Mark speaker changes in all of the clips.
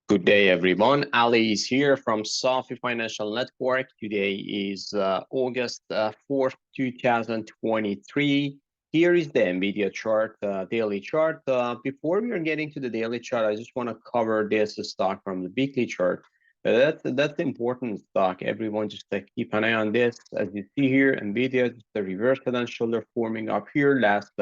Speaker 1: Good day, everyone. Ali is here from Safi Financial Network. Today is August 4th, 2023. Here is the NVIDIA chart, daily chart. Before we are getting to the daily chart, I just want to cover this stock from the weekly chart. That's important stock. Everyone just keep an eye on this. As you see here, NVIDIA, the reverse head and shoulder forming up here last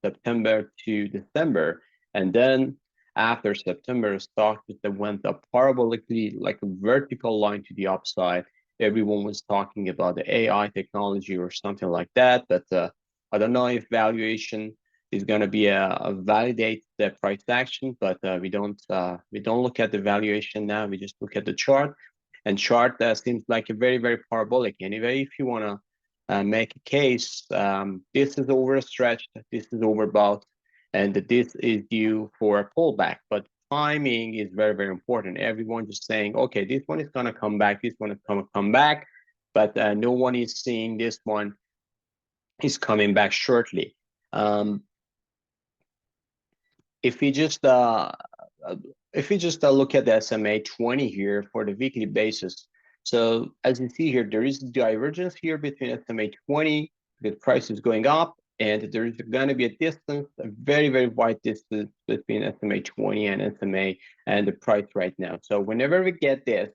Speaker 1: September to December. And then after September, stock just went up parabolically, like a vertical line to the upside. Everyone was talking about the AI technology or something like that, but I don't know if valuation is going to be a validate the price action, but we don't look at the valuation now. We just look at the chart, and chart seems like a very parabolic. Anyway, if you want to make a case, this is overstretched, this is overbought, and this is due for a pullback. But timing is very important. Everyone just saying, okay, this one is going to come back, this one is going to come back, but no one is seeing this one is coming back shortly. Um, if we just look at the SMA 20 here for the weekly basis, so as you see here, there is divergence here between SMA 20, the price is going up, and there's going to be a distance, a very wide distance between SMA 20 and SMA and the price right now. So whenever we get this,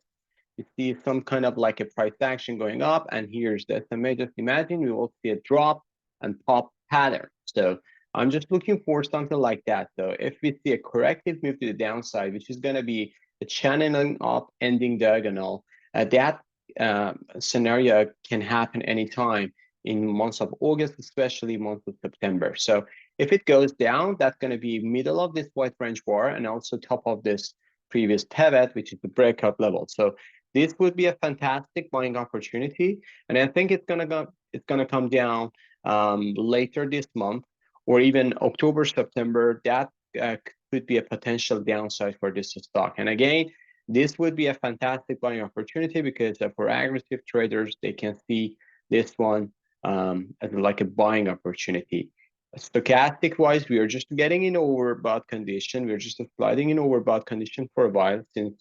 Speaker 1: you see some kind of like a price action going up, and here's the SMA. Just imagine we will see a drop and pop pattern. So I'm just looking for something like that. So if we see a corrective move to the downside, which is going to be a channeling up ending diagonal, that scenario can happen anytime in months of August, especially months of September. So if it goes down, that's going to be middle of this white range bar and also top of this previous pivot, which is the breakout level. So this would be a fantastic buying opportunity, and I think it's gonna come down later this month or even October, September. That could be a potential downside for this stock. And again, this would be a fantastic buying opportunity because for aggressive traders, they can see this one as like a buying opportunity. Stochastic wise, we are just getting in overbought condition. We're just sliding in overbought condition for a while since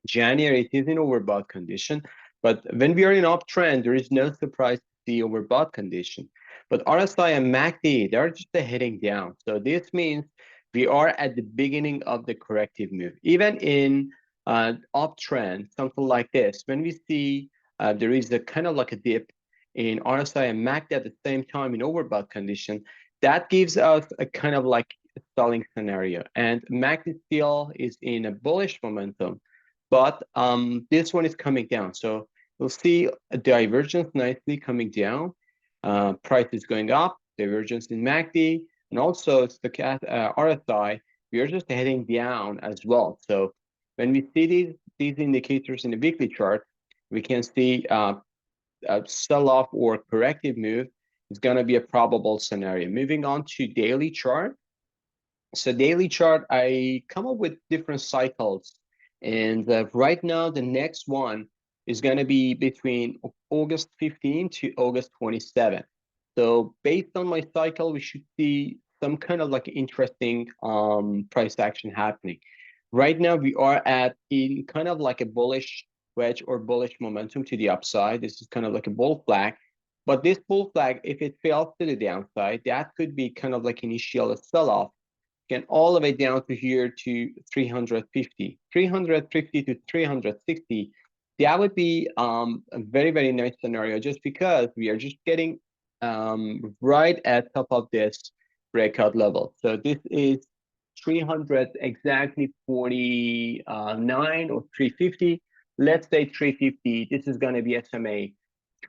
Speaker 1: January. It is in overbought condition, but when we are in uptrend, there is no surprise to see overbought condition. But RSI and MACD, they're just heading down. So this means we are at the beginning of the corrective move. Even in uptrend, something like this, when we see there is a kind of like a dip in RSI and MACD at the same time in overbought condition, that gives us a kind of like a stalling scenario. And MACD still is in a bullish momentum, but this one is coming down. So you'll see a divergence nicely coming down. Price is going up, divergence in MACD, and also RSI, we are just heading down as well. So when we see these indicators in the weekly chart, we can see a sell-off or corrective move is going to be a probable scenario. Moving on to daily chart. So daily chart, I come up with different cycles. And right now, the next one is going to be between August 15 to August 27. So based on my cycle, we should see some kind of like interesting price action happening. Right now, we are at in kind of like a bullish wedge or bullish momentum to the upside. This is kind of like a bull flag. But this bull flag, if it fails to the downside, that could be kind of like initial sell-off, can all the way down to here to 350 to 360. That would be a very nice scenario, just because we are just getting right at top of this breakout level. So this is 300 exactly 49 or 350. Let's say 350. This is going to be SMA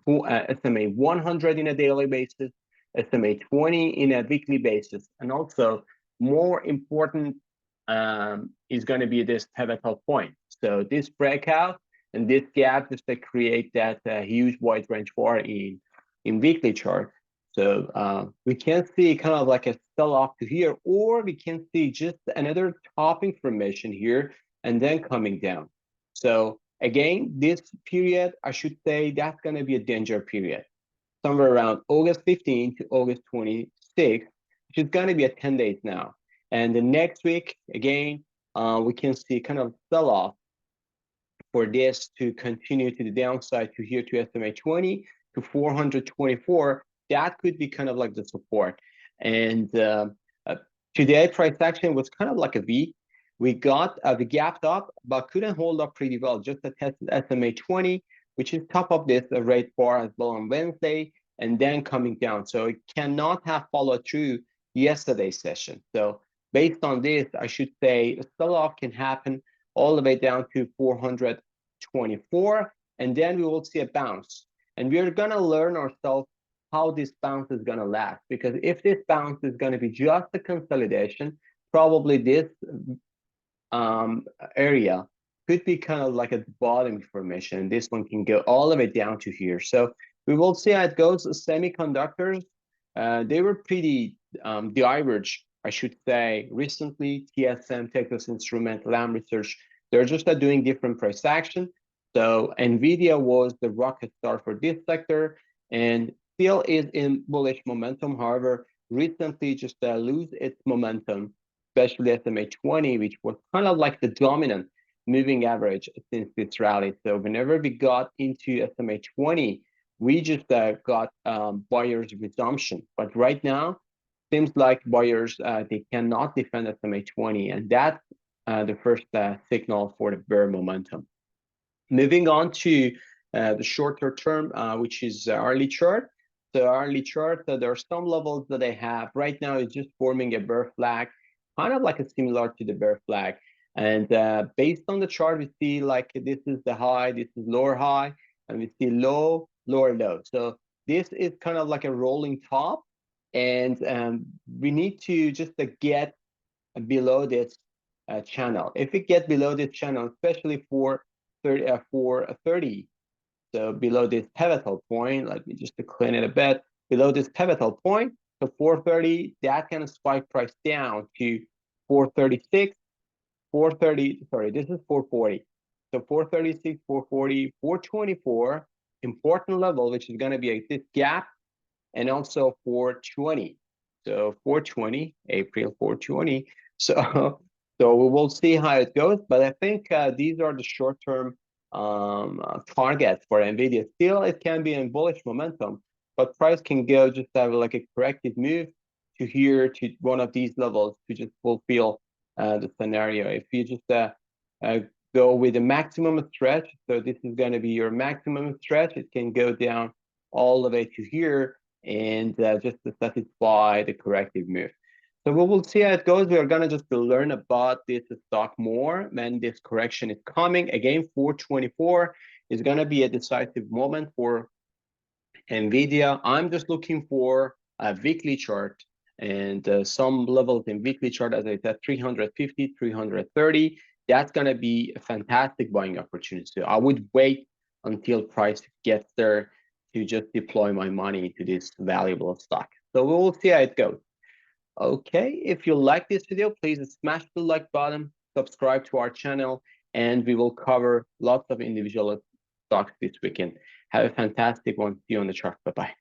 Speaker 1: 100 in a daily basis, SMA 20 in a weekly basis, and also more important is going to be this pivotal point. So this breakout and this gap just to create that huge wide range bar in weekly chart. So we can see kind of like a sell off to here, or we can see just another topping formation here and then coming down. So again, this period, I should say that's going to be a danger period, somewhere around August 15 to August 26, which is going to be a 10 days now. And the next week, again, we can see kind of sell-off for this to continue to the downside to here to SMA 20 to 424. That could be kind of like the support. And uh, today price action was kind of like a V. We gapped up, but couldn't hold up pretty well. Just tested SMA 20, which is top of this rate bar as well on Wednesday, and then coming down. So it cannot have followed through yesterday's session. So based on this, I should say a sell-off can happen all the way down to 424, and then we will see a bounce. And we're gonna learn ourselves how this bounce is gonna last, because if this bounce is gonna be just a consolidation, probably this area could be kind of like a bottom formation. This one can go all the way down to here. So we will see how it goes. Semiconductors, they were pretty diverged, I should say, recently. TSM, Texas Instrument, Lam Research, they're just doing different price action. So NVIDIA was the rocket star for this sector and still is in bullish momentum. However, recently just lose its momentum, especially SMA 20, which was kind of like the dominant moving average since this rally. So whenever we got into SMA 20, we just got buyers resumption. But right now, seems like buyers, they cannot defend SMA 20, and that's the first signal for the bear momentum. Moving on to the shorter term, which is hourly chart. So hourly chart, there are some levels that I have. Right now, it's just forming a bear flag, kind of like a similar to the bear flag. And based on the chart, we see like this is the high, this is lower high, and we see low, lower low. So this is kind of like a rolling top, and we need to just get below this channel. If we get below this channel, especially for 30, so below this pivotal point, let me just clean it a bit, below this pivotal point, so 430, that can spike price down to 436, 430, sorry, this is 440. So 436, 440, 424, important level, which is going to be this gap, and also 420. So 420, April 420. So so we will see how it goes, but I think these are the short-term targets for NVIDIA. Still, it can be in bullish momentum, but price can go just have like a corrective move to here to one of these levels to just fulfill the scenario. If you just go with a maximum stretch, so this is going to be your maximum stretch, it can go down all the way to here and just to satisfy the corrective move. So we will see how it goes. We are going to just learn about this stock more when this correction is coming. Again, 424 is going to be a decisive moment for NVIDIA. I'm just looking for a weekly chart and some levels in weekly chart, as I said, 350, 330. That's going to be a fantastic buying opportunity. So I would wait until price gets there to just deploy my money into this valuable stock. So we will see how it goes. Okay, if you like this video, please smash the like button, subscribe to our channel, and we will cover lots of individual stocks this weekend. Have a fantastic one. See you on the chart. Bye-bye.